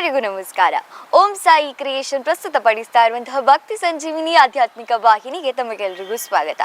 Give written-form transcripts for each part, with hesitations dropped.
ಎಲ್ಲರಿಗೂ ನಮಸ್ಕಾರ. ಓಂ ಸಾಯಿ ಕ್ರಿಯೇಷನ್ ಪ್ರಸ್ತುತಪಡಿಸ್ತಾ ಇರುವಂತಹ ಭಕ್ತಿ ಸಂಜೀವಿನಿ ಆಧ್ಯಾತ್ಮಿಕ ವಾಹಿನಿಗೆ ತಮಗೆಲ್ಲರಿಗೂ ಸ್ವಾಗತ.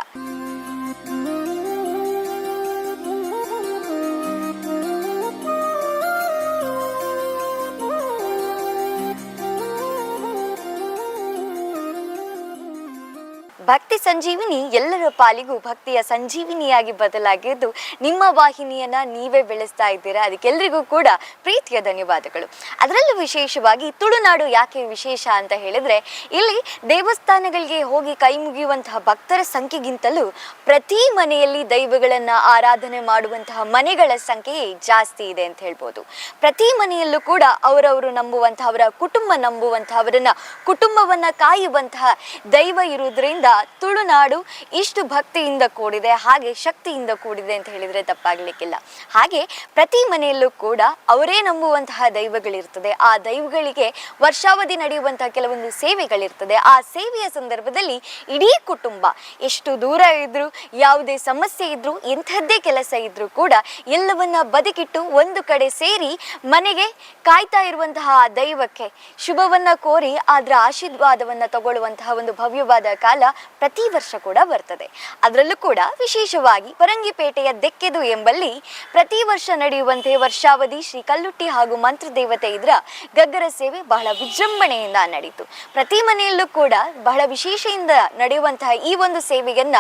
ಭಕ್ತಿ ಸಂಜೀವಿನಿ ಎಲ್ಲರ ಪಾಲಿಗೂ ಭಕ್ತಿಯ ಸಂಜೀವಿನಿಯಾಗಿ ಬದಲಾಗಿದ್ದು ನಿಮ್ಮ ವಾಹಿನಿಯನ್ನ ನೀವೇ ಬೆಳೆಸ್ತಾ ಇದ್ದೀರಾ. ಅದಕ್ಕೆಲ್ಲರಿಗೂ ಕೂಡ ಪ್ರೀತಿಯ ಧನ್ಯವಾದಗಳು. ಅದರಲ್ಲೂ ವಿಶೇಷವಾಗಿ ತುಳುನಾಡು ಯಾಕೆ ವಿಶೇಷ ಅಂತ ಹೇಳಿದ್ರೆ, ಇಲ್ಲಿ ದೇವಸ್ಥಾನಗಳಿಗೆ ಹೋಗಿ ಕೈ ಮುಗಿಯುವಂತಹ ಭಕ್ತರ ಸಂಖ್ಯೆಗಿಂತಲೂ ಪ್ರತಿ ಮನೆಯಲ್ಲಿ ದೈವಗಳನ್ನ ಆರಾಧನೆ ಮಾಡುವಂತಹ ಮನೆಗಳ ಸಂಖ್ಯೆ ಜಾಸ್ತಿ ಇದೆ ಅಂತ ಹೇಳ್ಬೋದು. ಪ್ರತಿ ಮನೆಯಲ್ಲೂ ಕೂಡ ಅವರವರು ನಂಬುವಂತಹ, ಅವರ ಕುಟುಂಬ ನಂಬುವಂತಹ, ಅವರನ್ನ ಕುಟುಂಬವನ್ನ ಕಾಯುವಂತಹ ದೈವ ಇರುವುದರಿಂದ ತುಳುನಾಡು ಇಷ್ಟು ಭಕ್ತಿಯಿಂದ ಕೂಡಿದೆ, ಹಾಗೆ ಶಕ್ತಿಯಿಂದ ಕೂಡಿದೆ ಅಂತ ಹೇಳಿದ್ರೆ ತಪ್ಪಾಗ್ಲಿಕ್ಕಿಲ್ಲ. ಹಾಗೆ ಪ್ರತಿ ಮನೆಯಲ್ಲೂ ಕೂಡ ಅವರೇ ನಂಬುವಂತಹ ದೈವಗಳಿರ್ತದೆ. ಆ ದೈವಗಳಿಗೆ ವರ್ಷಾವಧಿ ನಡೆಯುವಂತಹ ಕೆಲವೊಂದು ಸೇವೆಗಳಿರ್ತದೆ. ಆ ಸೇವೆಯ ಸಂದರ್ಭದಲ್ಲಿ ಇಡೀ ಕುಟುಂಬ ಎಷ್ಟು ದೂರ ಇದ್ರು, ಯಾವುದೇ ಸಮಸ್ಯೆ ಇದ್ರು, ಎಂಥದ್ದೇ ಕೆಲಸ ಇದ್ರೂ ಕೂಡ ಎಲ್ಲವನ್ನ ಬದಿಗಿಟ್ಟು ಒಂದು ಕಡೆ ಸೇರಿ ಮನೆಗೆ ಕಾಯ್ತಾ ಇರುವಂತಹ ಆ ದೈವಕ್ಕೆ ಶುಭವನ್ನ ಕೋರಿ ಅದರ ಆಶೀರ್ವಾದವನ್ನ ತಗೊಳ್ಳುವಂತಹ ಒಂದು ಭವ್ಯವಾದ ಕಾಲ ಪ್ರತಿ ವರ್ಷ ಕೂಡ ಬರ್ತದೆ. ಅದರಲ್ಲೂ ಕೂಡ ವಿಶೇಷವಾಗಿ ಪರಂಗಿಪೇಟೆಯ ದೆಕ್ಕೆದು ಎಂಬಲ್ಲಿ ಪ್ರತಿ ವರ್ಷ ನಡೆಯುವಂತೆ ವರ್ಷಾವಧಿ ಶ್ರೀ ಕಲ್ಲುಟ್ಟಿ ಹಾಗೂ ಮಂತ್ರದೇವತೆ ಇದರ ಗಗ್ಗರ ಸೇವೆ ಬಹಳ ವಿಜೃಂಭಣೆಯಿಂದ ನಡೆಯಿತು. ಪ್ರತಿ ಮನೆಯಲ್ಲೂ ಕೂಡ ಬಹಳ ವಿಶೇಷದಿಂದ ನಡೆಯುವಂತಹ ಈ ಒಂದು ಸೇವೆಯನ್ನ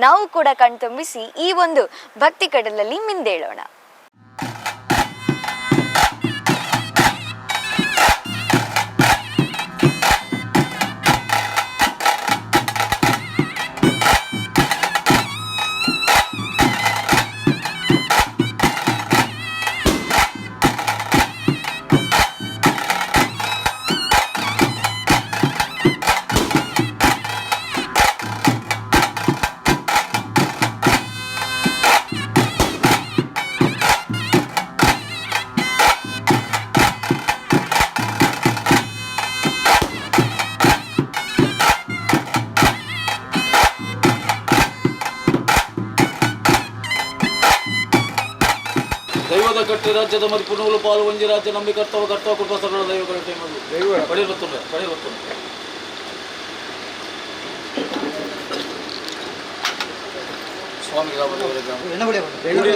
ನಾವು ಕೂಡ ಕಣ್ತುಂಬಿಸಿ ಈ ಒಂದು ಭಕ್ತಿ ಕಡಲಲ್ಲಿ ಮಿಂದೇಳೋಣ. ದೈವದ ಕಟ್ಟೆ ರಾಜ್ಯದ ಮರಿ ಪುನೂಲು ಪಾಲು ಒಂಜಿ ರಾಜ್ಯ ನಂಬಿ ಕರ್ತವ ಕೃಪಾ ಸರಳ ದೈವಗಳ ಪಡೆಯುತ್ತದೆ ಸ್ವಾಮಿ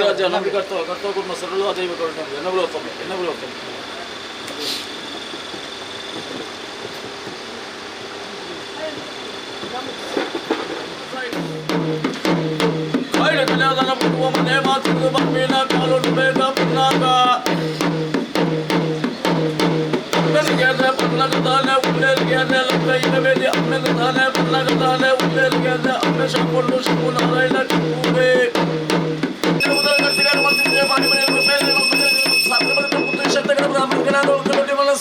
ರಾಜ್ಯ ನಂಬಿ ಕರ್ತವ ಕುಟುಂಬ ಸರಳ ದೈವಗಳ ಎನ್ನಬುಲ ಮನೆ ಮಾತು ಮೀನ ಕಾಲು ಬೇಗ ಪುನ್ನಾಗ ಅಮ್ಮನಿಗೆ ಪನ್ನಗದಾನೆ ಉಳ್ಳೇರಿಗೆ ಲಕ್ಕೈನವೇದಿ ಅಮ್ಮನಿಗೆ ಪನ್ನಗದಾನೆ ಉಳ್ಳೇರಿಗೆ ಅಮ್ಮ ಶಂಕೊಂಡು ಶಂಕು ನಾರಾಯಣ ಟಿಪ್ಪುವೆ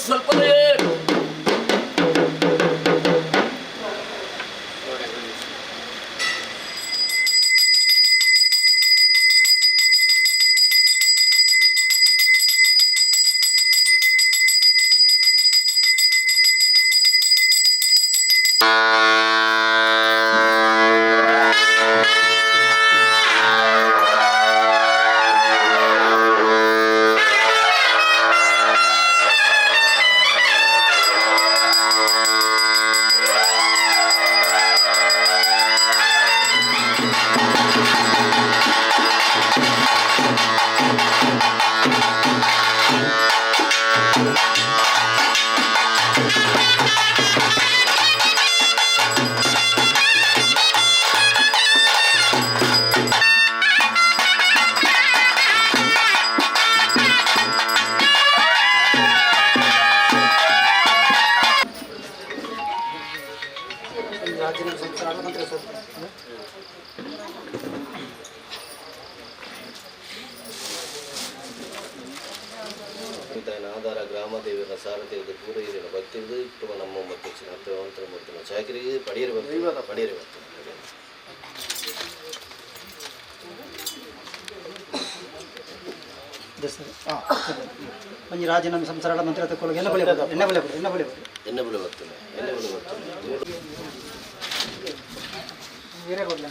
ಸ್ವಲ್ಪದೇ ಆಧಾರ ಗ್ರಾಮ ದೇವರ ಸಾರಥಿಯದು ಪೂರ ಹಿರಿಯ ಭಕ್ತಿಯದು ಇಟ್ಟು ನಮ್ಮ ಅಧ್ಯಕ್ಷ ಮಂತ್ರ ಮೂರ್ತಿನ ಚಾಕರಿಗೆ ಪಡೆಯಿರಿ ಒಂಜಿ ರಾಜೀನಾಮೆ ಸಂಸಾರ ಮಂತ್ರ ತಗೊಳ್ಳಿ ಎಣ್ಣೆ ಬಳೆ ಬರ್ತದೆ ಬೇರೆ ಕೊಡ್ಲ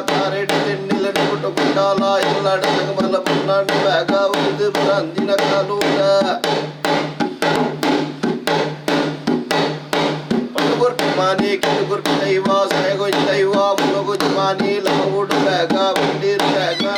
తారెడ్డి తెన్నెలని పుట్టుకుండాల ఇల్లడకు మల్ల పున్నాన్ని బాగా ఉంది అందిన కాలుగా పలుగుర్తి మాని కిలుగుర్తి దైవ సాయగొచ్చి దైవ మునుగుచ్చి మాని లావుడు బాగా ఉండి బాగా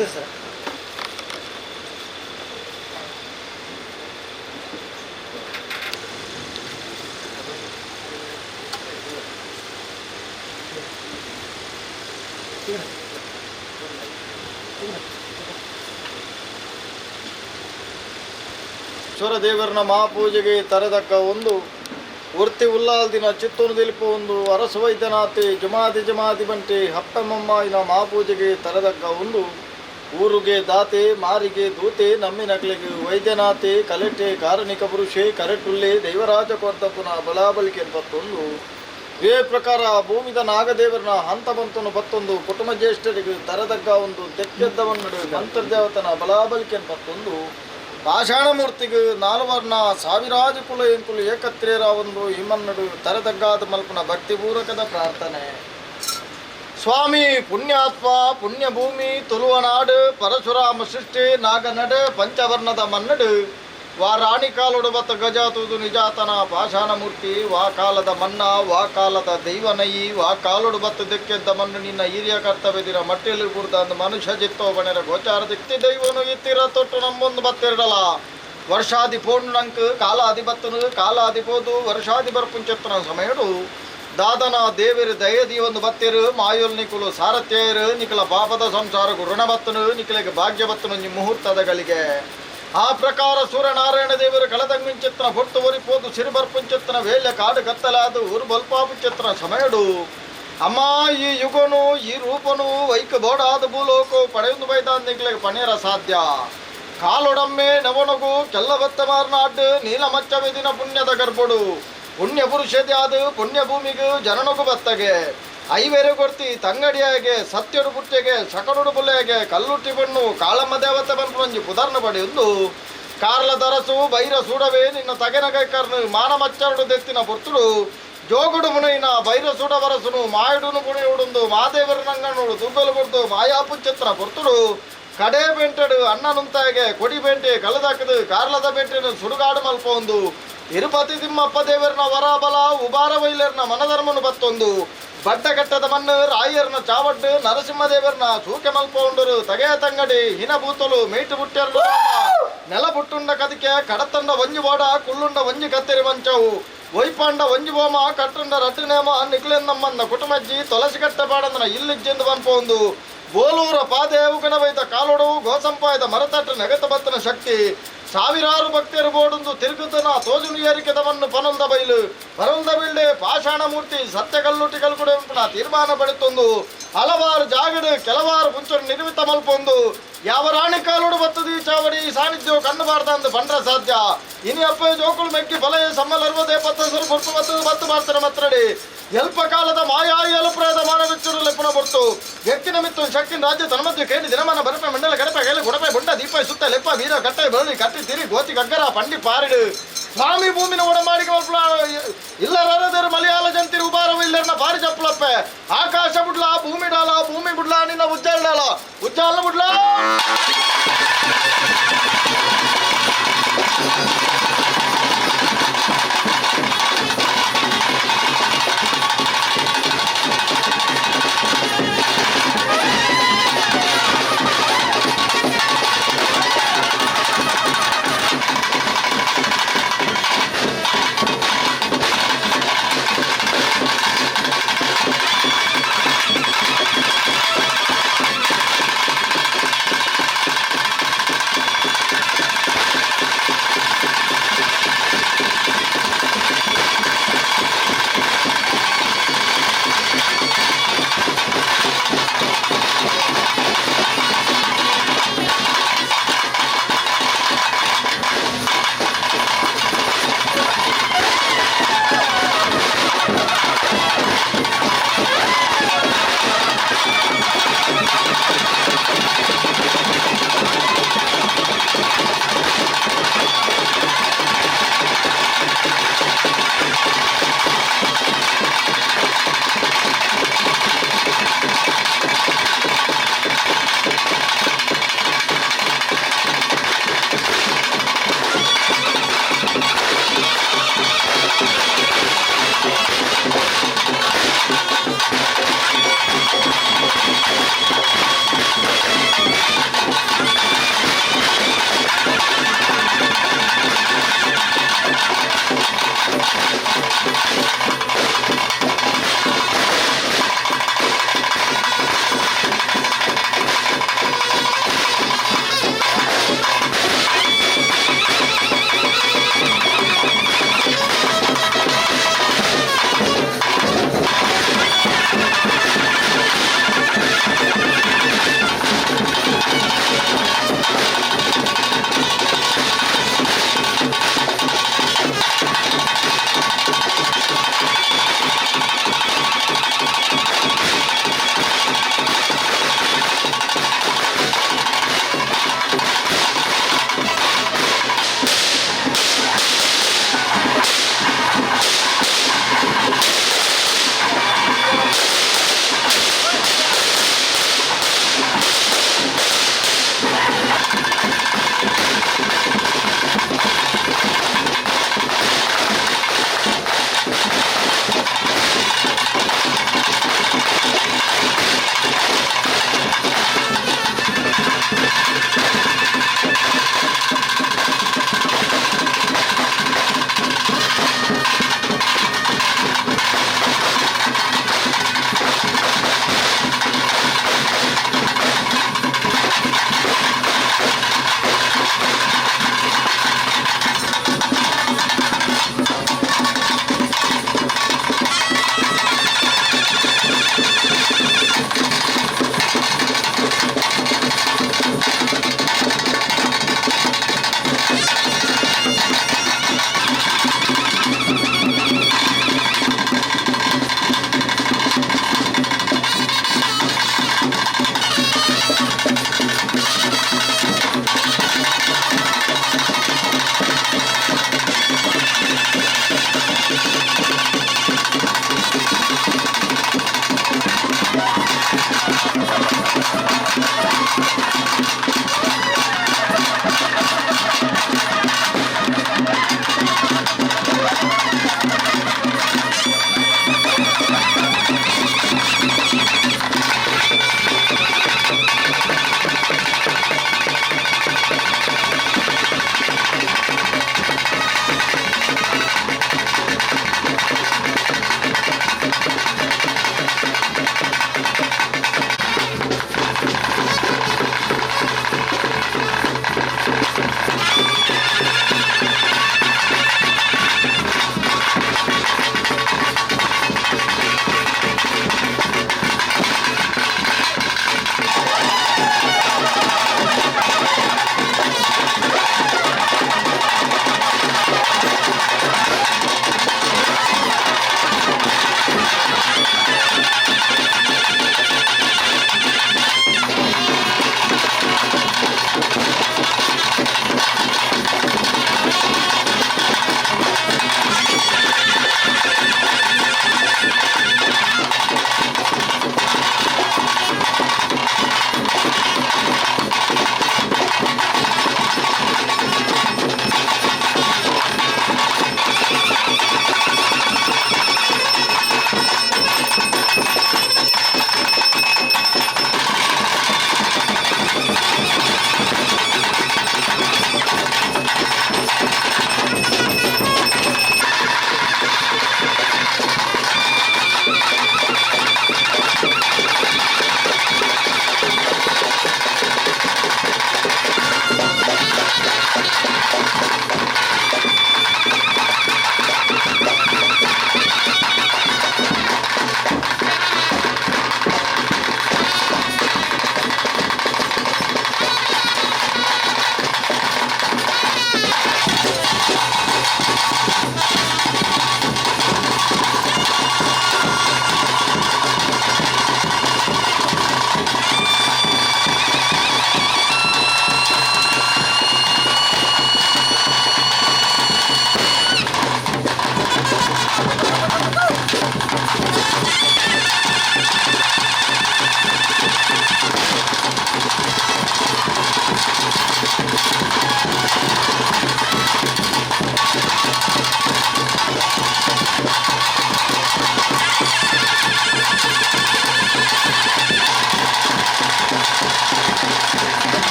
ಬರ್ತೀವಿ ಸರ್. ಈಶ್ವರ ದೇವರನ ಮಹಾಪೂಜೆಗೆ ತರದಕ್ಕ ಒಂದು ವೃತ್ತಿ ಉಲ್ಲಾಲ್ದಿನ ಚಿತ್ತೂರು ದಿಲಿಪ ಒಂದು ಅರಸ ವೈದ್ಯನಾಥಿ ಜಮಾದಿ ಬಂಟೆ ಹಪ್ಪಮ್ಮಯ್ಯನ ಮಹಾಪೂಜೆಗೆ ತರದಕ್ಕ ಒಂದು ಊರುಗೆ ದಾತೆ ಮಾರಿಗೆ ದೂತೆ ನಮ್ಮಿನಕ್ಲಿಗೆ ವೈದ್ಯನಾಥೆ ಕಲೆಟೆ ಕಾರಣಿಕ ಪುರುಷೆ ಕರೆಟುಲ್ಲೆ ದೈವರಾಜ ಕೊಂತಪ್ಪನ ಬಲಾಬಲಿಕೆ ಬತ್ತೊಂದು ಇದೇ ಪ್ರಕಾರ ಭೂಮಿದ ನಾಗದೇವರನ ಹಂತ ಬಂತನು ಬತ್ತೊಂದು ಕುಟುಂಬ ಜ್ಯೇಷ್ಠರಿಗೆ ತರದಕ್ಕ ಒಂದು ತೆಕ್ಕೆದ್ದವನ್ನಡು ಮಂತ್ರದೇವತನ ಬಲಾಬಲಿಕೆ ಬತ್ತೊಂದು ಪಾಷಾಣಮೂರ್ತಿಗೆ ನಾಲ್ವರ್ಣ ಸಾವಿರಾಜು ಕುಲ ಎಂಕುಲು ಏಕತ್ರೇರ ಒಂದು ಹಿಮನ್ನಡು ತರದಗ್ಗಾದ ಮಲ್ಪನ ಭಕ್ತಿಪೂರ್ವಕದ ಪ್ರಾರ್ಥನೆ. ಸ್ವಾಮಿ ಪುಣ್ಯಾತ್ಮ ಪುಣ್ಯಭೂಮಿ ತುಳುವನಾಡು ಪರಶುರಾಮ ಸೃಷ್ಟಿ ನಾಗನಡು ಪಂಚವರ್ಣದ ಮನ್ನಡು ವಾ ರಾಣಿ ಕಾಲೊಡು ಬತ್ತ ಗಜಾತುದು ನಿಜಾತನ ಪಾಷಾಣಮೂರ್ತಿ ವಾ ಕಾಲದ ಮನ್ನ ವಾ ಕಾಲದ ದೈವನಯಿ ವಾ ಕಾಲೊಡು ಬತ್ತು ದಿಕ್ಕೆದ್ದ ಮಣ್ಣು ನಿನ್ನ ಹಿರಿಯ ಕರ್ತವ್ಯದಿರ ಮಟ್ಟಿಯಲ್ಲಿ ಕೂಡ್ದ ಅಂದು ಮನುಷ್ಯ ಜಿತ್ತೋ ಬಣೆರ ಗೋಚಾರ ದಿಕ್ತಿ ದೈವನು ಇತ್ತಿರ ತೊಟ್ಟು ನಮ್ಮೊಂದು ಬತ್ತಿರಡಲ ವರ್ಷಾದಿ ಪೋರ್ಣಂಕ್ ಕಾಲಾದಿ ಬತ್ತನು ಕಾಲಾದಿ ಪೋದು ವರ್ಷಾದಿ ಬರ್ಪುಂಚೆತ್ತನ ಸಮಯಡು ದಾದನ ದೇವಿರು ದಯದಿ ಒಂದು ಬತ್ತಿರು ಮಾಯುಲ್ ನಿಕುಲು ಸಾರಥ್ಯರು ನಿಖಲ ಪಾಪದ ಸಂಸಾರକୁ ಋಣ ಬತ್ತನು ನಿಖಲಿಗೆ ಭಾಗ್ಯ ಬತ್ತನು ನಿಮ್ಮ ಮುಹೂರ್ತದಗಳಿಗೆ ಆ ಪ್ರಕಾರ ಸೂರ್ಯನಾರಾಯಣ ದೇವರು ಕಳದಂಗಿಂಚಿತ್ತನ ಹೊಟ್ಟು ಒರಿಪೋದು ಸಿರಿಬರ್ಪುಂಚಿತ್ತನ ವೇಳೆ ಕಾಡು ಕತ್ತಲಾದು ಊರು ಬಲ್ಪಾಪುಂಚಿತ್ತನ ಸಮಯಡು ಅಮ್ಮ ಈ ಯುಗನು ಈ ರೂಪನು ವೈಕ ಬೋಡಾದ ಭೂಲೋಕು ಪಡೆಯೊಂದು ಬೈದಾಂದಿಗಳಿಗೆ ಪಣೇರ ಸಾಧ್ಯ ಕಾಲೊಡಮ್ಮೆ ನವನಗು ಕೆಲ್ಲಬತ್ತ ಮಾರ್ನಾಡು ನೀಲಮಚ್ಚವೆದಿನ ಪುಣ್ಯದ ಗರ್ಭಡು ಪುಣ್ಯ ಪುರುಷದೇ ಅದು ಪುಣ್ಯ ಭೂಮಿಗೂ ಜನನಗು ಬತ್ತಗೆ ಐವೇರೆ ಕೊಡ್ತಿ ತಂಗಡಿಯಾಗೆ ಸತ್ಯಡು ಪುಟ್ಟೆಗೆ ಶಕಡುಡು ಬುಲ್ಲೆಗೆ ಕಲ್ಲುಟ್ಟಿ ಬಣ್ಣು ಕಾಳಮ್ಮ ದೇವತೆ ಬಂದು ಪುದರ್ನ ಪಡೆಯೊಂದು ಕಾರ್ಲ ದರಸು ಬೈರ ಸೂಡವೇ ನಿನ್ನ ತಗೆನಗೈ ಕರ್ನು ಮಾನ ಮಚ್ಚರಡು ದೆತ್ತಿನ ಪುರ್ತುಡು ಜೋಗುಡು ಮುನೈನ ಬೈರ ಸೂಡ ಬರಸುನು ಮಾಯುಡುನು ಪುಣಿ ಉಡುಂದು ಮಾದೇವರ ನಂಗಣ್ಣುಡು ತುಗ್ಗಲು ಕೊಡ್ದು ಮಾಯಾಪುಂಚಿತ್ರ ಪುರ್ತುಡು ಕಡೆ ಬೆಂಟಡು ಅಣ್ಣನುಂತಾಗೆ ಕೊಡಿ ಬೆಂಟೆ ಕಲದಾಕದು ಕಾರ್ಲದ ಬೆಂಟೆನು ಸುಡುಗಾಡು ಮಲ್ಪ ಒಂದು ತಿರುಪತಿ ತಿಮ್ಮಪ್ಪ ದೇವರನ ವರಾಬಲ ಉಬಾರ ವೈಲರ್ನ ಮನಧರ್ಮನು ಬತ್ತೊಂದು ಬಡ್ಡಗಟ್ಟದ ಮಣ್ಣು ರಾಯರ್ನ ಚಾವಡ್ಡು ನರಸಿಂಹದೇವರನ ಸೂಕೆ ಮಲ್ಪ ಉಂಡರು ತಗೆಯ ತಂಗಡಿ ಹಿನ ಬೂತಲು ಮೇಟು ಬುಟ್ಟೆರಡು ನೆಲ ಬುಟ್ಟುಂಡ ಕದಿಕೆ ಕಡತಂಡ ಒಂಜಿ ಬೋಡ ಕುಳ್ಳುಂಡ ಒಂಜಿ ಕತ್ತೆರಿ ಮಂಚವು ಒಯ್ಪಾಂಡ ಒಂಜಿ ಬೋಮ ಕಟ್ಟುಂಡ ರಟ್ಟಿನೇಮ ನಿಕ್ಲೆಂದಮ್ಮಂದ ಕುಟುಂಬಜ್ಜಿ ತುಳಸಿ ಕಟ್ಟೆ ಬಾಡಂದನ ಇಲ್ಲಿಜ್ಜೆಂದು ಬಂಪ ಒಂದು ಬೋಲೂರ ಪಾದೆ ಉಗಣವೈದ ಕಾಲೊಡು ಗೋಸಂಪಾಯದ ಮರತಟ್ಟು ನೆಗತ ಬತ್ತನ ಶಕ್ತಿ ಸಾವಿರಾರು ಭಕ್ತರು ಬೋಡೊಂದು ತಿರುಗುತನ ತೋಜುನು ಏರಿಕೆದವನ್ನು ಪನೊಂದ ಬೈಲು ಪರೊಂದ ಬಿಲ್ಡೆ ಪಾಷಾಣ ಮೂರ್ತಿ ಸತ್ಯಗಲ್ಲುಟಿಗಳು ಕೂಡ ತೀರ್ಮಾನ ಪಡೆತೊಂದು ಹಲವಾರು ಜಾಗಡು ಕೆಲವಾರು ಪುಂಚರು ನಿರ್ಮಿತ ಮಲ್ಪೊಂದು ಯಾವ ರಾಣಿ ಕಾಲೋಡು ಬತ್ತದಿ ಚಾವಡಿ ಸಾನ್ನಿಧ್ಯವು ಕಂಡು ಬಾರ್ದಂದು ಬಂಡ್ರ ಸಾಧ್ಯ ಇನಿ ಅಪ್ಪ ಜೋಕುಳು ಮೆಕ್ಕಿ ಬಲಯ ಸಮ್ಮಲರ್ವದೆ ಪತ್ತಸರು ಬೊಟ್ಟು ಬತ್ತು ಮಾಡ್ತಾರೆ ಮತ್ರಡಿ ಎಲ್ಪ ಕಾಲದ ಮಾಯಾ ಎಲಪ್ರಾಯದ ಮಾನವೆಚ್ಚರು ಲೆಪ್ಪನ ಬೊಟ್ಟು ವ್ಯಕ್ತಿ ನಿಮಿತ್ತ ಶಕ್ತಿನ ರಾಜ್ಯ ತನ್ಮಧ್ಯ ಕೇಳಿ ದಿನಮಾನ ಬರಪೆ ಮಂಡಲ ಗಡಪೆ ಕೇಳಿ ಗುಡಪೆ ಬುಂಡ ದೀಪ ಸುತ್ತ ಲೆಪ್ಪ ವೀರ ಕಟ್ಟೆ ಬರಲಿ ಕಟ್ಟಿ ತಿರಿ ಗೋತಿ ಗಗ್ಗರ ಪಂಡಿ ಪಾರಿಡು ಸ್ವಾಮಿ ಭೂಮಿನ ಒಡಮಾಡಿಗೆ ಇಲ್ಲರಾರದರು ಮಲಯಾಳ ಜಂತಿರು ಉಬಾರವಿಲ್ಲರನ ಪಾರಿ ಚಪ್ಪಲಪ್ಪೆ ಆಕಾಶ ಬುಡ್ಲ ಭೂಮಿ ಡಾಲ ಭೂಮಿ ಬುಡ್ಲ ನಿನ್ನ ಉಜ್ಜಾಲ ಡಾಲ ಉಜ್ಜಾಲ ಬುಡ್ಲ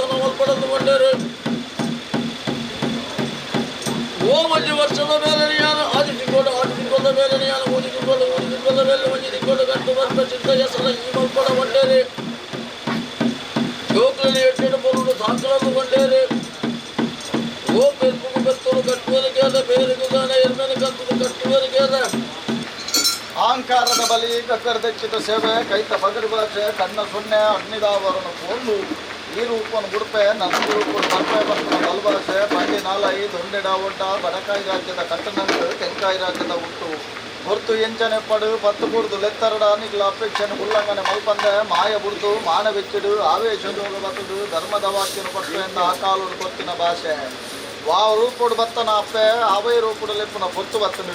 ಶಾಸನ ಒಲ್ಪಡಲು ಬಂಡೇರು ಓ ಮಂಜು ವರ್ಷದ ಮೇಲೆ ಆದಿ ತಿಂಗಳ ಮೇಲೆ ಓದಿ ತಿಂಗಳ ಮೇಲೆ ಮಂಜು ತಿಂಗಳ ಗಂಟು ವರ್ಷ ಚಿಂತ ಹೆಸರ ಈ ಮಲ್ಪಡ ಬಂಡೇರಿ ಜೋಕ್ರಲ್ಲಿ ಎಟ್ಟಿನ ಬರುವುದು ಸಾಕಲನ್ನು ಬಂಡೇರಿ ಓ ಬೆರ್ಪುಗು ಬೆತ್ತರು ಕಟ್ಟುವರಿಗೆ ಅದ ಬೇರೆಗೂ ಗಾನ ಎರ್ಮೇಲೆ ಕತ್ತಲು ಕಟ್ಟುವರಿಗೆ ಅದ ಅಹಂಕಾರದ ಬಲಿ ಕಕ್ಕರ್ದೆಚ್ಚಿದ ಸೇವೆ ಕೈತ ಬಗರಿ ಭಾಷೆ ಕಣ್ಣ ಸೊನ್ನೆ ಅಗ್ನಿದಾವರನ್ನು ಕೊಂದು ಈ ರೂಪವನ್ನು ಗುಡುಪೆ ನನ್ನ ರೂಪವನ್ನು ಬರ್ಪೆ ಬಂದ ಬಲ್ಭಾಷೆ ಬಂಡಿ ನಾಲೈ ದೊಂಡೆಡ ಒಡ್ಡ ಬಡಕಾಯಿ ರಾಜ್ಯದ ಕಟ್ಟನಂಟು ತೆಂಕಾಯಿ ರಾಜ್ಯದ ಹುಟ್ಟು ಹೊರ್ತು ಎಂಚನೆ ಪಡು ಪತ್ತು ಬುಡ್ದು ಲೆತ್ತರಡ ನಿಗ್ಲ ಅಪೇಕ್ಷೆನ ಉಲ್ಲಂಘನೆ ಮಲ್ಪಂದೆ ಮಾಯ ಬುಡ್ದು ಮಾನವೆಚ್ಚಿಡು ಆವೇಶದೋಗ ಬತ್ತದು ಧರ್ಮದ ವಾಕ್ಯನು ಪಟ್ಟು ಎಂದ ಆ ಕಾಲುಡು ಕೊತ್ತಿನ ಭಾಷೆ ವಾವ್ ರೂಪುಡು ಬತ್ತನ ಅಪ್ಪೆ ಅವೈ ರೂಪುಡು ಲೆಪ್ಪನ ಪೊತ್ತು ಬತ್ತನು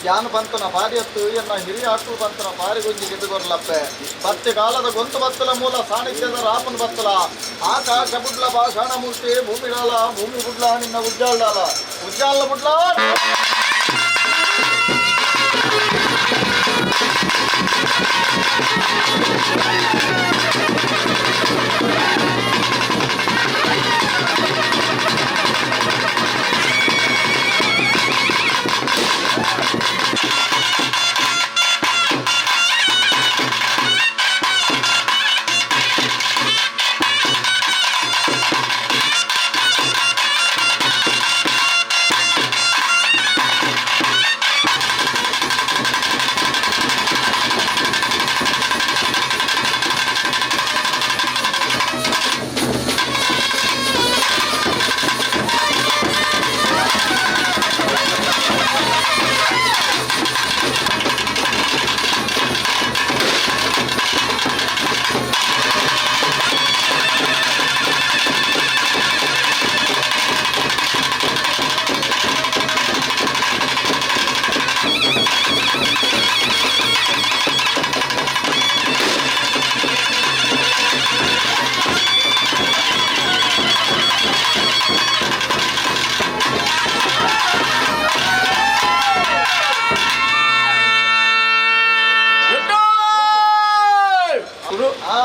ಯಾನು ಪಂತನ ಪಾರಿಯತ್ತು ಎನ್ನ ಹಿರಿಯ ಅಟ್ಟು ಪಂತನ ಪಾರಿಗುಂಜಿ ಗೆದ್ದುಗೊರ್ಲಪ್ಪೆ ಪತ್ತಿ ಕಾಲದ ಗೊಂತು ಬತ್ತಲ ಮೂಲ ಸಾಣಿಧ್ಯದ ರಾಪನ ಬತ್ತಲ ಆಕಾಶ ಬುಡ್ಲ ಭಾಷಾಣ ಮೂರ್ತಿ ಭೂಮಿಡಾಲ ಭೂಮಿ ಬುಡ್ಲ ನಿನ್ನ ಉಜ್ಜಾಲ್ಡಾಲ ಉಜ್ಜಾಲ ಬುಡ್ಲ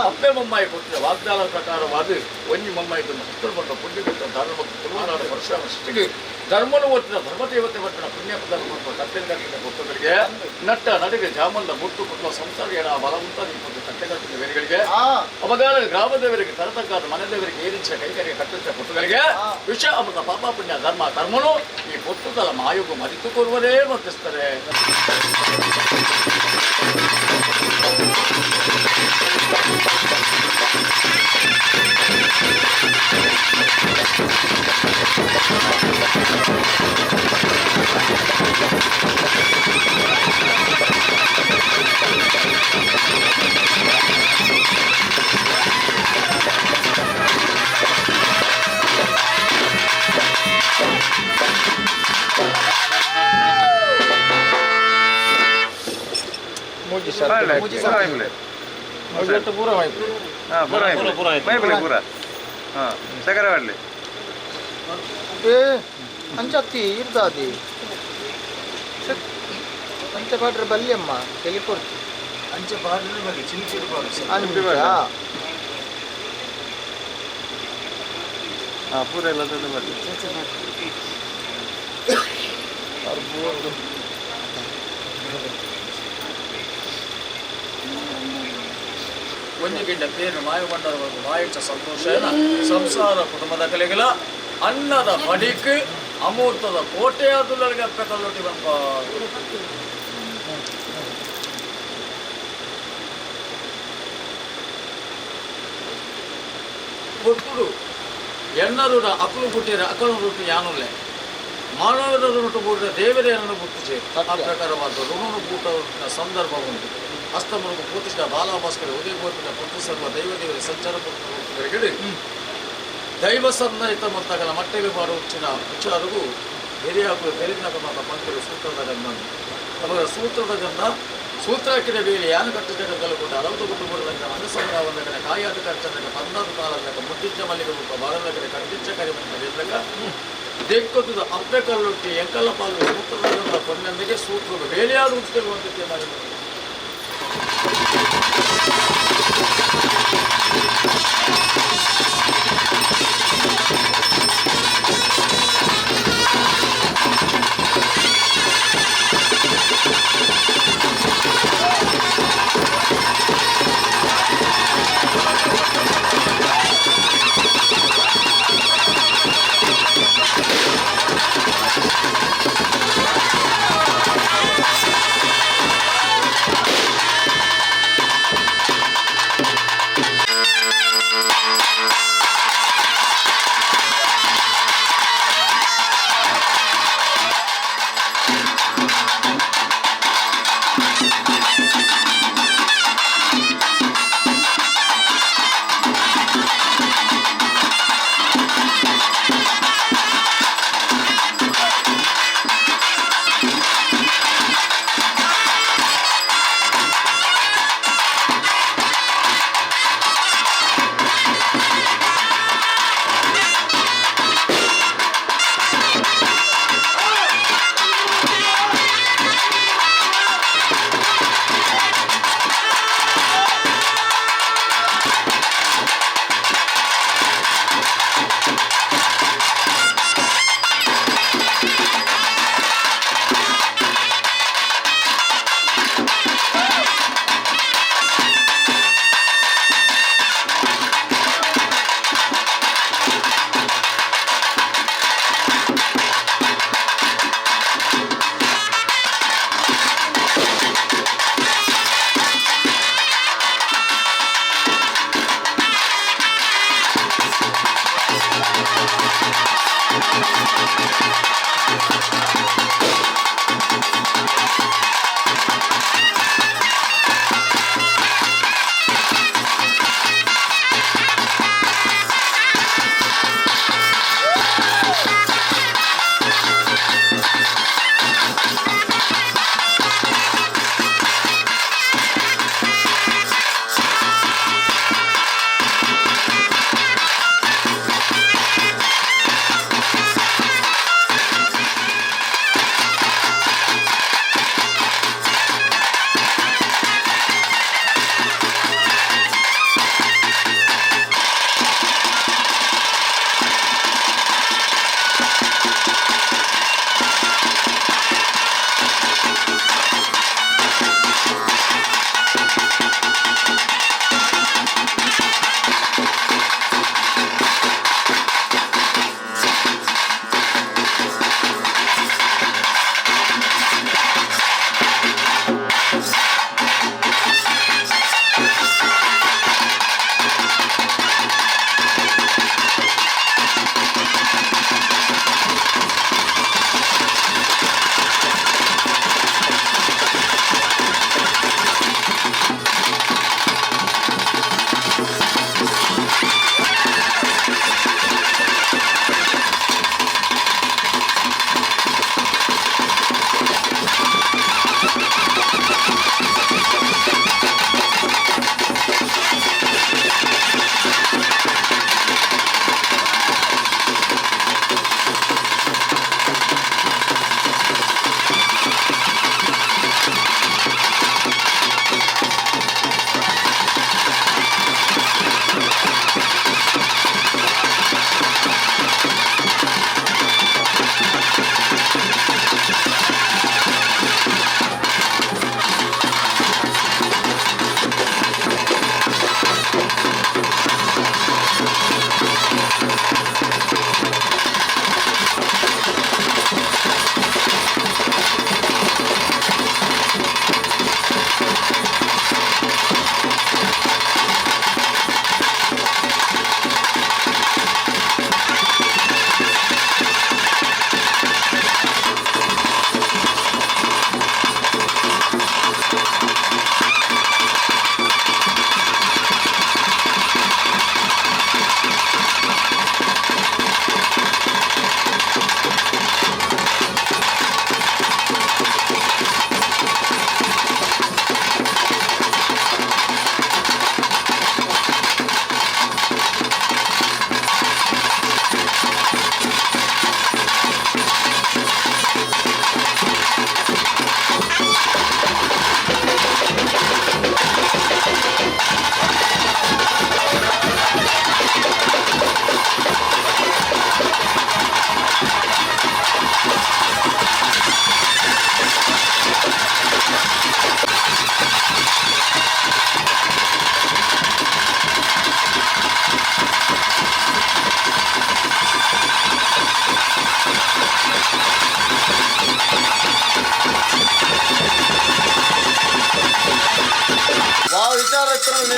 ಅಪ್ಪೆ ಮಮ್ಮಾಯಿ ಕೊಟ್ಟಿದ್ದ ವಾಗ್ದಾನ ಪ್ರಕಾರವಾದ ಒಂಜಿ ಮಮ್ಮಾಯಿತು ಪುತ್ರ ಬಂದ ಪುಣ್ಯಕಟ್ಟ ಧರ್ಮ ತುಳುನಾಡು ವರ್ಷ ವರ್ಷಿಗೆ ಧರ್ಮನು ಒಟ್ಟಿನ ಧರ್ಮದೇವತೆ ಒಟ್ಟಿನ ಪುಣ್ಯ ಧರ್ಮ ಕಟ್ಟೆಗಟ್ಟಿನ ಭಕ್ತಗಳಿಗೆ ನಟ್ಟ ನಡಿಗೆ ಜಾಮಂದ ಮುಟ್ಟು ಕೊಟ್ಟುವ ಸಂಸಾರ ಏನ ಬಲವಂತ ನಿಂತು ಕಟ್ಟೆಗಟ್ಟಿನ ಬೇರೆಗಳಿಗೆ ಅಪಗಾಲ ಗ್ರಾಮದೇವರಿಗೆ ತರತಕ್ಕಾದ ಮನೆದೇವರಿಗೆ ಏರಿಸ ಕೈಕರಿಗೆ ಕಟ್ಟಿದ ಪುಟ್ಟಗಳಿಗೆ ವಿಷ ಅಮೃತ ಪಾಪ ಪುಣ್ಯ ಧರ್ಮ ಕರ್ಮನು ಈ ಪುಟ್ಟುಗಳ ಮಾಯುಗು ಮರಿತು ಕೊರುವರೇ ವರ್ತಿಸ್ತಾರೆ. ಅಂಚತ್ತಿ ಇರ್ದಾದಿ ಅಂಚೆ ಪಾಡ್ರೆ ಬಲ್ಲಿಯಮ್ಮ ತೆಲಿಕೊಡ್ತಿ ಅಂಚೆ ಬಾಡಿನ ಬಗ್ಗೆ ಚಿಂಚಿರು ಪೂರ ಎಲ್ಲ ಒಂಜಿಗಿಂಡ ಪೇರು ಮಾಯಗೊಂಡವರೆಗೂ ಮಾಯಿച്ച ಸಂತೋಷ ಸಂಸಾರ ಕುಟುಂಬದ ಕಲೆಗಳ ಅನ್ನದ ಮಡಿಕ್ ಅಮೂರ್ತದ ಕೋಟೆಯಾದುಲ್ಲರಿಗೆ ಅಪ್ಪ ಕಲ್ಲೊಟ್ಟಿ ಬಂಪ ಕೊಟ್ಟುಡು ಎನ್ನರುಡ ಅಕಲು ಹುಟ್ಟಿರ ಅಕಲು ಹುಟ್ಟಿ ಯಾನುಲ್ಲೆ ಮಾನವರ ಋಣು ಕೂಡಿದ ದೇವರೇನನ್ನು ಗುರುತಿಸಿ ಆ ಪ್ರಕಾರವಾದ ಋಣನು ಕೂಟ ಸಂದರ್ಭ ಉಂಟು. ಅಸ್ತಮನకు పూర్తిగా బాలాభాస్కర్ ఉదయగోపిన పొత్తు సర్వ దైవదేవుల సంచార పొత్తు దైవ సన్నహిత మొత్తగల మట్టెవి పాడు వచ్చిన ವಿಚಾರವು ಹಿರಿಯಾಕು ಬೆರಿಗಿನ ಪಂಕ್ತಿಗಳು ಸೂತ್ರದ ಗಂಧ ಅವರ ಸೂತ್ರದ ಗಂಧ ಸೂತ್ರ ಹಾಕಿದ ಬೇಲಿ ಯಾನು ಕಟ್ಟಿದ ಕಲ್ಕೊಂಡು ಅರವತ್ತು ಗುಟ್ಟು ಕೊಡದಂಗ ಅನಸಂಗ ಒಂದಗಡೆ ಕಾಯಾದ ಖರ್ಚಂದಾಗ ಪಂದಾದು ಕಾಲದಾಗ ಮುಟ್ಟಿಚ್ಚ ಮಲ್ಲಿಗೆ ರೂಪ ಬಾರದಗಡೆ ಕಟ್ಟಿಚ್ಚ ಕರಿಮಂದಾಗ ದೇಕ್ಕೊತ್ತದ ಅಪ್ಪೆ ಕಲ್ಲೊಟ್ಟಿ ಎಂಕಲ್ಲ ಪಾಲು ಸೂತ್ರದ ಗಂಧ ಕೊನೆಯೊಂದಿಗೆ ಸೂತ್ರದ ಬೇಲಿಯಾದ ಉಚ್ಚಿರುವಂತೆ ಮಾಡಿದರು.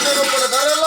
ಇದನ್ನು ಕೂಡ ಬರಲ್ಲ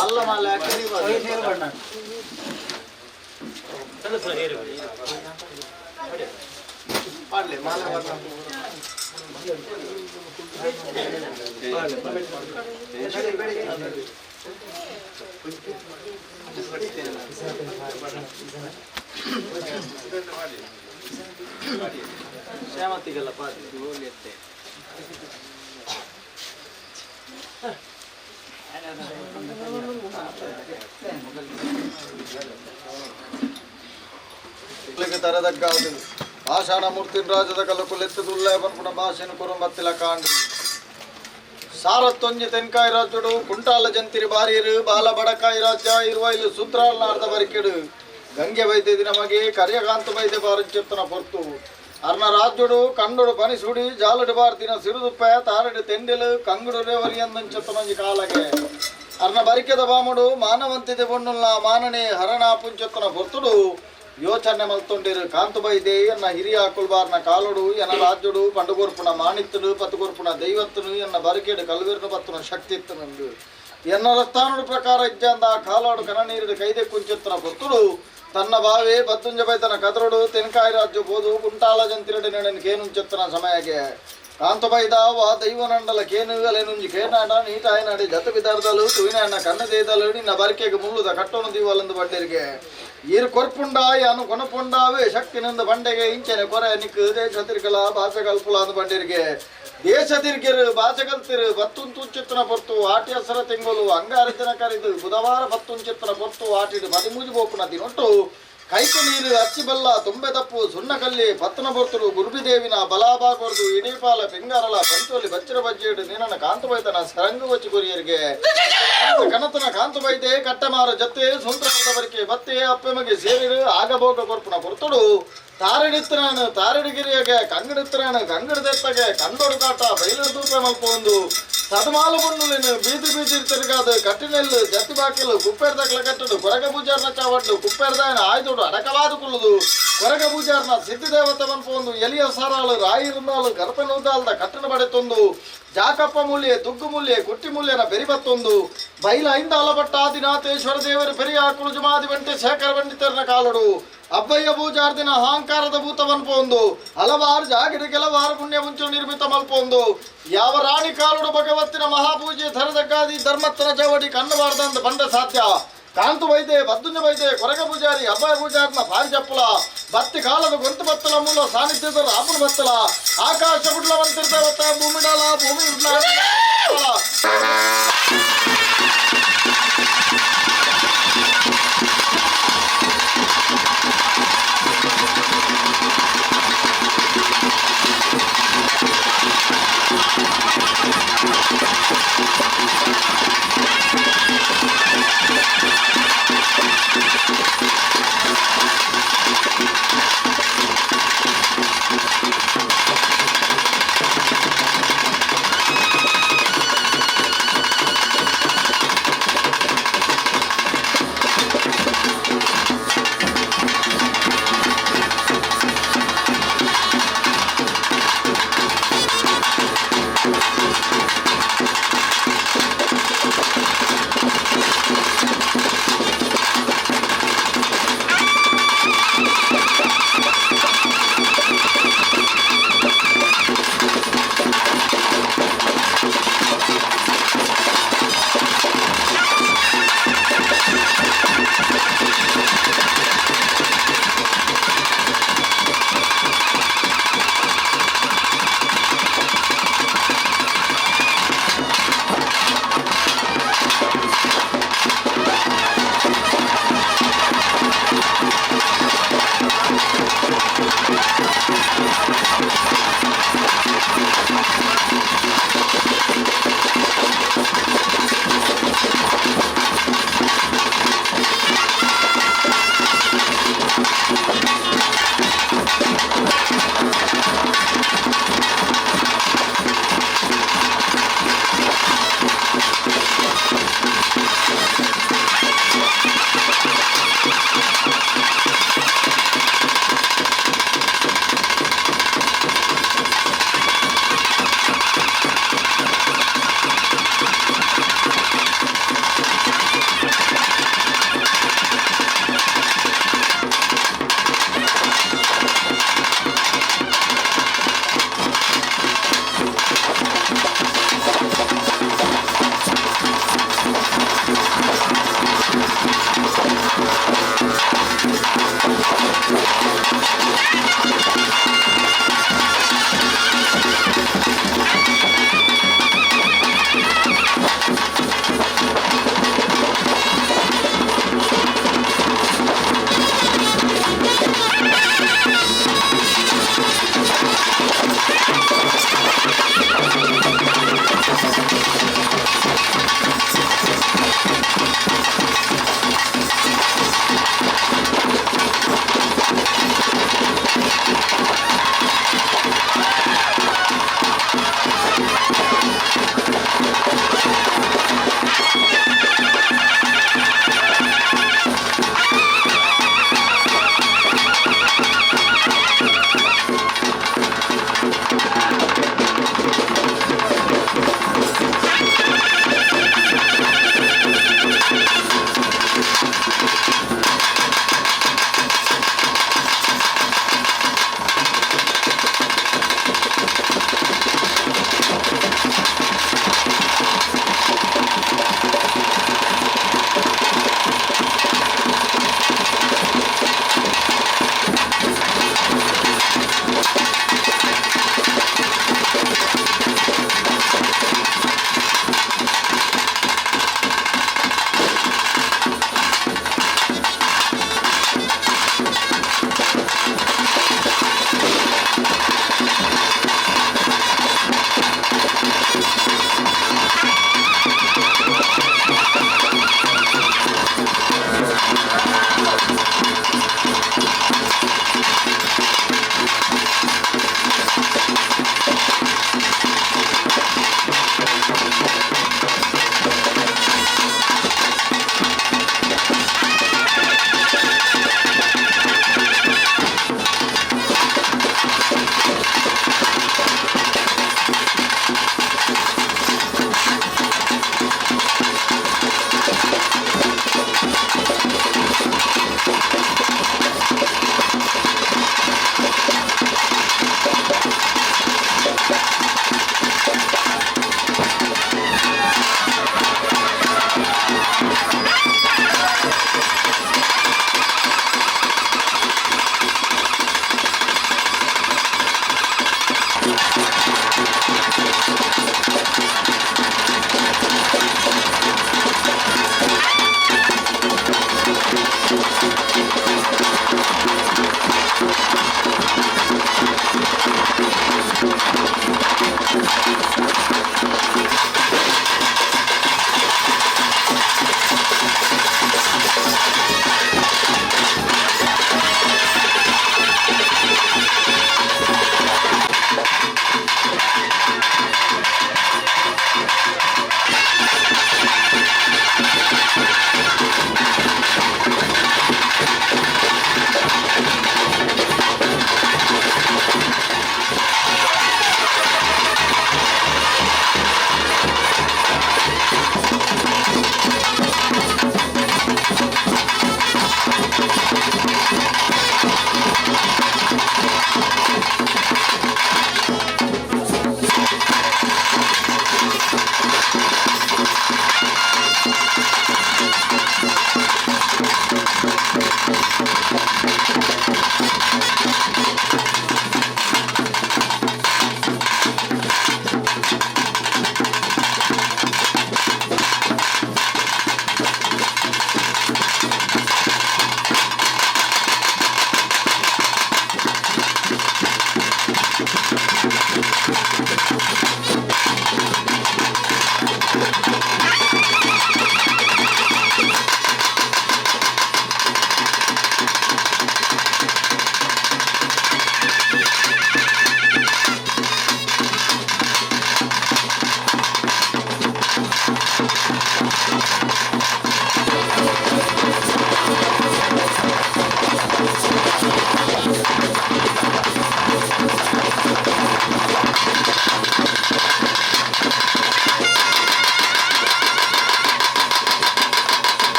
ಅಲ್ಲ ಮಾಲೆ ಮಾಡ್ಲಿ ಮಾಲೆ ಶ್ಯಾಮಂತಿಗೆಲ್ಲ ಪಾಡಿ ತರದಗ್ಗಾದು ಆಷಾಢ ಮೂರ್ತಿ ರಾಜದ ಕಲಕುಲೆತ್ತದುಲ್ಲ ಪನ್ಪುಣ ಭಾಷೆನ ಕುರುಂಬತ್ತಿಲ ಕಾಂಡು ಸಾರತ್ತೊಂಜಿ ತೆನ್ಕಾಯಿ ರಾಜುಡು ಕುಂಟಾಲ ಜಂತಿರಿ ಬಾರಿಯರು ಬಾಲ ಬಡಕಾಯಿ ರಾಜ್ಯ ಇರುವ ಇಲ್ಲಿ ಸೂತ್ರಾಲ್ನಾರ್ದ ಬರಿಕೆಡು ಗಂಗೆ ವೈದ್ಯದಿ ನಮಗೆ ಕರ್ಯಕಾಂತ ವೈದ್ಯ ಬಾರಂಚೆತ್ತನ ಪೊರ್ತು ಅರ್ನ ರಾಜ್ಯುಡು ಕಂಡುಡು ಪನಿಸುಡಿ ಜಾಲಡು ಬಾರ್ತಿನ ಸಿರುದುಪ್ಪ ತಾರಡು ತೆಂಡೆಲು ಕಂಗುಡು ರೇವರಿಯಂದಂಚೆತ್ತನೊಂಜಿ ಕಾಲಗೆ ಅರ್ನ ಬರಿಕೆದ ಬಾಮುಡು ಮಾನವಂತಿದೆ ಬೊಣ್ಣುಲ್ಲ ಮಾನನೆ ಹರಣ ಪುಂಚೆತ್ತನ ಪೊರ್ತುಡು ಯೋಚನೆ ಮಲ್ತೊಂಡಿರು ಕಾಂತುಬೈದೆ ಎನ್ನ ಹಿರಿಯ ಕುಲ್ಬಾರ್ನ ಕಾಲುಡು ಎನ್ನ ರಾಜ್ಯುಡು ಪಂಡುಗೋರ್ಪುಣ ಮಾಣಿತ್ತನು ಪತ್ತುಗೋರ್ಪುಣ ದೈವತ್ತನು ಎನ್ನ ಬರಿಕೆಡು ಕಲ್ವಿರ್ನ ಪತ್ತನ ಶಕ್ತಿ ಇತ್ತನಂದು ಎನ್ನ ರಸ್ತಾನುಡು ಪ್ರಕಾರ ಇಜ್ಜಂದ ಕಾಲಾಡು ಕನ ನೀರಿಡು ಕೈದೆ ಕುಂಚೆತ್ತನ ಪೊರ್ತುಡು ತನ್ನ ಬಾವೆ ಬತ್ತುಂಜ ಬೈತನ ಕದರುಡು ತೆನ್ಕಾಯಿ ರಾಜ್ಯ ಬೋದು ಕುಂಟಾಲ ಜಂತಿರಡು ನೆನನ್ ಕೇನುಂಚೆತ್ತನ ಸಮಯಗೆ ಕಾಂತಬೈದ ವಾ ದೈವನಂಡಲ ಕೇನು ಅಲೆನುಂಜಿ ಕೇನಾಡ ನೀಟಾಯನಾಡಿ ಜತ ಬಿದಾರ್ದಲು ತುವಿನ ಕಣ್ಣದೇದಲು ನಿನ್ನ ಬರಿಕೆಗೆ ಮುಳ್ಳುದ ಕಟ್ಟೋನು ದೀವಲಂದು ಬಂಡಿರಿಗೆ ಈರು ಕೊರ್ಪುಂಡ ಯಾನು ಕೊನಪುಂಡಾವೇ ಶಕ್ತಿನಿಂದ ಬಂಡೆಗೆ ಇಂಚನೆ ಕೊರೆ ನಿಕ್ಕು ದೇಶ ತಿರ್ಗಲ ಭಾಷೆಗಲ್ಪುಲ ಅಂದು ಬಂಡಿರಿಗೆ ದೇಶ ತಿರ್ಗಿರು ಭಾಷೆಗಲ್ತಿರು ಬತ್ತುಂಚಿತ್ತನ ಪೊರ್ತು ಆಟಿ ಹಸರ ತೆಂಗೋಲು ಅಂಗಾರತಿನ ಕರೆದು ಬುಧವಾರ ಬತ್ತುಂಚಿತ್ತನ ಪೊರ್ತು ಆಟಿಡು ಮದಿಮೂಜಿ ಬೋಪುನ ದಿನೊಟ್ಟು ಕೈಕು ನೀರು ಅಚ್ಚಿಬಲ್ಲ ತುಂಬೆ ತಪ್ಪು ಸುಣ್ಣಕಲ್ಲಿ ಪತ್ತನ ಬೊರ್ತರು ಗುರುಬಿದೇವಿನ ಬಲಾಬಾಗೊರ್ದು ಇಡೀಪಾಲ ಪೆಂಗಾರಲ ಪಂಚೋಲಿ ಬಚ್ಚಿರ ಬಜ್ಜೇಡು ನೀನನ ಕಾಂತಬೈತನ ಸರಂಗು ಬಚ್ಚಿ ಕೊರಿಯರಿಗೆ ಕನತನ ಕಾಂತಬೈತೆ ಕಟ್ಟಮಾರ ಜತ್ತೆ ಸುಂದರದ ಬರಿಕೆ ಬತ್ತೆ ಅಪ್ಪೆಮಗೆ ಸೇರಿರು ಆಗಬೋಗ ಕೊರ್ಪುನ ಪೊರ್ತುಡು ತಾರಡಿತ್ತನಾನು ತಾರಡಿಗಿರಿಯಗೆ ಕಂಗಡಿತ್ತನಾನು ಕಂಗಡದೆತ್ತಗೆ ಕಂದೊಡು ಕಾಟ ಬೈಲುಡು ತೂಪೆ ಮಲ್ಪೊಂದು ಸದಮಾಲು ಬಣ್ಣುಲಿನ ಬೀದಿ ಬೀದಿ ತಿರುಗಾದ ಕಟ್ಟಿನೆಲ್ಲು ಜತ್ತಿ ಬಾಕಿಲು ಕುಪ್ಪೆರ್ದಕ್ಲ ಕಟ್ಟಡು ಕೊರಗ ಪೂಜಾರ್ನ ಚಾವಡ್ಡು ಕುಪ್ಪೆರ್ದಾಯನ ಆಯ್ದುಡು ಅಡಕವಾದು ಕುಲ್ಲುದು ಕೊರಗ ಪೂಜಾರ್ನ ಸಿದ್ಧಿದೇವತೆ ಮನ್ಪೊಂದು ಎಲಿಯ ಸಾರಾಳು ರಾಯಿರುಂದಾಳು ಗರ್ಪನೂದಾಲ್ದ ಕಟ್ಟಡ ಬಡೆತೊಂದು ಜಾಕಪ್ಪ ಮೂಲ್ಯ ತುಗ್ಗು ಮೂಲ್ಯ ಕುಟ್ಟಿ ಮೂಲ್ಯನ ಬೆರಿಬತ್ತೊಂದು ಬೈಲ ಐಂದ ಅಲಬಟ್ಟ ಆದಿನಾಥೇಶ್ವರ ದೇವರು ಪೆರಿಯ ಆಕುಳು ಜುಮಾದಿ ಬಂಟೆ ಶೇಖರ ಪಂಡಿತರನ ಕಾಲುಡು ಅಬ್ಬಯ್ಯ ಪೂಜಾರ್ದಿನ ಅಹಂಕಾರದ ಭೂತ ಮಲ್ಪೊಂದು ಹಲವಾರು ಜಾಗಿಡ ಕೆಲವಾರು ಪುಣ್ಯ ಮುಂಚು ನಿರ್ಮಿತ ಮಲ್ಪೊಂದು ಯಾವ ರಾಣಿ ಕಾಲುಡು ಭಗವತ್ತಿನ ಮಹಾಪೂಜೆ ಥರದಗ್ಗಾದಿ ಧರ್ಮತ್ತನ ಚವಡಿ ಕಣ್ಣಬಾರ್ದಂತ ಬಂಡ ಸಾಧ್ಯ ಕಾಂತು ವೈದ್ಯ ಬದ್ದುಂಜ ವೈದ್ಯ ಕೊರಗ ಪೂಜಾರಿ ಅಬ್ಬಯ್ಯ ಪೂಜಾರಿನ ಪಾರಿ ಚಪ್ಪಲ ಬತ್ತಿ ಕಾಲದ ಗೊಂತು ಬತ್ತಲ ಮೂಲ ಸಾನ್ನಿಧ್ಯದ ರಾಪುರ ಬತ್ತಲ ಆಕಾಶ ಬುಡ್ಲವಂತಿರ್ತ ಭೂಮಿಡಾಲ ಭೂಮಿ ಉಡ್ಲ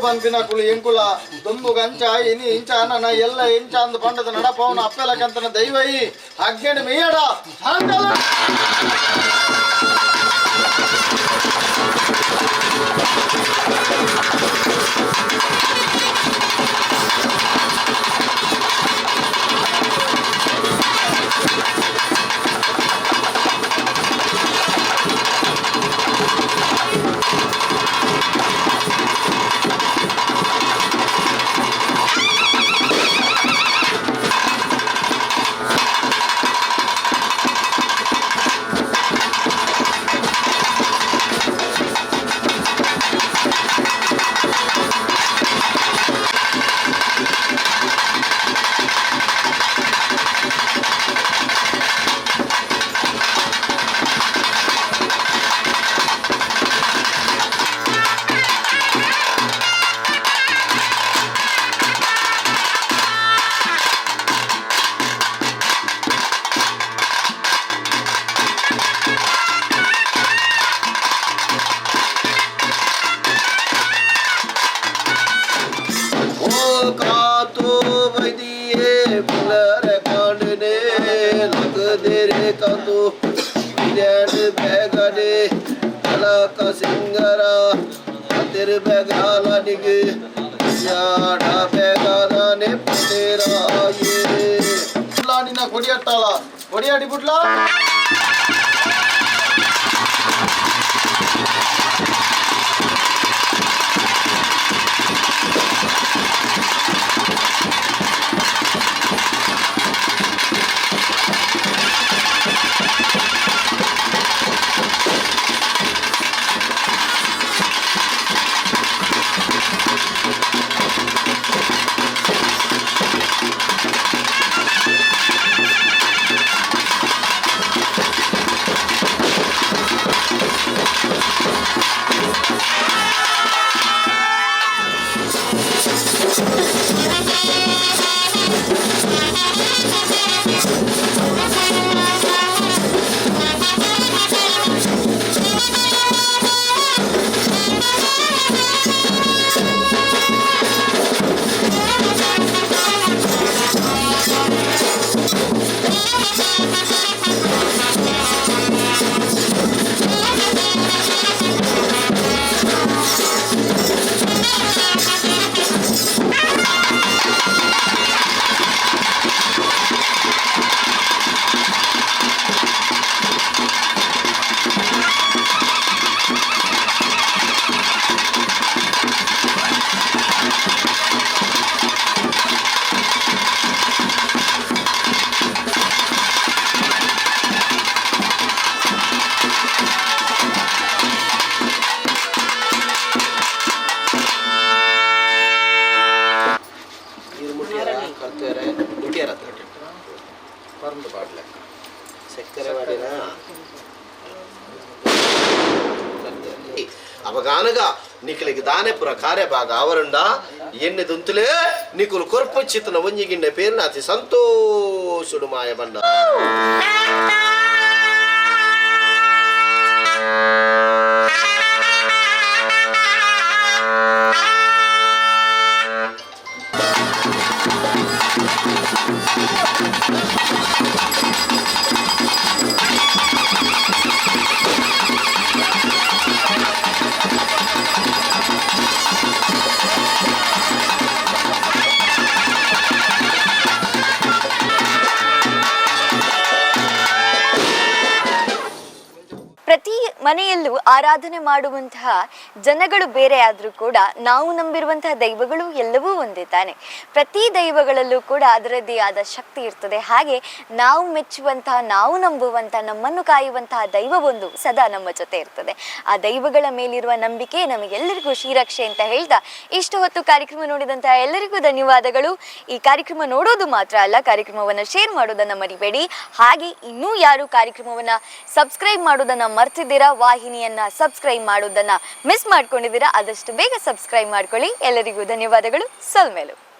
ಪಂಪಿನ ಕುಳಿ ಎಂಕುಲ ದೊಂಬು ಗಂಚ ಇನಿ ಇಂಚ ನನ್ನ ಎಲ್ಲ ಇಂಚ ಅಂದು ಪಂಡದ ನಡಪವನ ಅಪ್ಪೆಲಕಂತನ ದೈವೈ ಅಗ್ಗಣಿ ಮೇಯಡ కొడియట్టాల కొడియాడి బుట్లా అవగానగా నీకులకి దానేపుర కార్యభాగ ఆవరుండ ఎన్ని దుంతులే నీకులు కొర్పొచ్చితున్న వంజిగిండే పేరు అతి సంతోషుడు మాయబండ ಮನೆಯಲ್ಲೂ ಆರಾಧನೆ ಮಾಡುವಂತಹ ಜನಗಳು ಬೇರೆ ಆದರೂ ಕೂಡ ನಾವು ನಂಬಿರುವಂತಹ ದೈವಗಳು ಎಲ್ಲವೂ ಒಂದೇ ತಾನೆ. ಪ್ರತಿ ದೈವಗಳಲ್ಲೂ ಕೂಡ ಅದರದ್ದೇ ಆದ ಶಕ್ತಿ ಇರ್ತದೆ. ಹಾಗೆ ನಾವು ಮೆಚ್ಚುವಂತಹ, ನಾವು ನಂಬುವಂತಹ, ನಮ್ಮನ್ನು ಕಾಯುವಂತಹ ದೈವವೊಂದು ಸದಾ ನಮ್ಮ ಜೊತೆ ಇರ್ತದೆ. ಆ ದೈವಗಳ ಮೇಲಿರುವ ನಂಬಿಕೆ ನಮಗೆಲ್ಲರಿಗೂ ಶ್ರೀರಕ್ಷೆ ಅಂತ ಹೇಳ್ತಾ ಇಷ್ಟು ಹೊತ್ತು ಕಾರ್ಯಕ್ರಮ ನೋಡಿದಂತಹ ಎಲ್ಲರಿಗೂ ಧನ್ಯವಾದಗಳು. ಈ ಕಾರ್ಯಕ್ರಮ ನೋಡೋದು ಮಾತ್ರ ಅಲ್ಲ, ಕಾರ್ಯಕ್ರಮವನ್ನು ಶೇರ್ ಮಾಡೋದನ್ನ ಮರಿಬೇಡಿ. ಹಾಗೆ ಇನ್ನೂ ಯಾರು ಕಾರ್ಯಕ್ರಮವನ್ನ ಸಬ್ಸ್ಕ್ರೈಬ್ ಮಾಡೋದನ್ನ ಮರ್ತಿದ್ದೀರಾ, ವಾಹಿನಿಯನ್ನ ಸಬ್ಸ್ಕ್ರೈಬ್ ಮಾಡೋದನ್ನ ಮಿಸ್ ಮಾಡ್ಕೊಂಡಿದ್ದೀರಾ, ಆದಷ್ಟು ಬೇಗ ಸಬ್ಸ್ಕ್ರೈಬ್ ಮಾಡ್ಕೊಳ್ಳಿ. ಎಲ್ಲರಿಗೂ ಧನ್ಯವಾದಗಳು. ಸಲ್ಮೇಲು.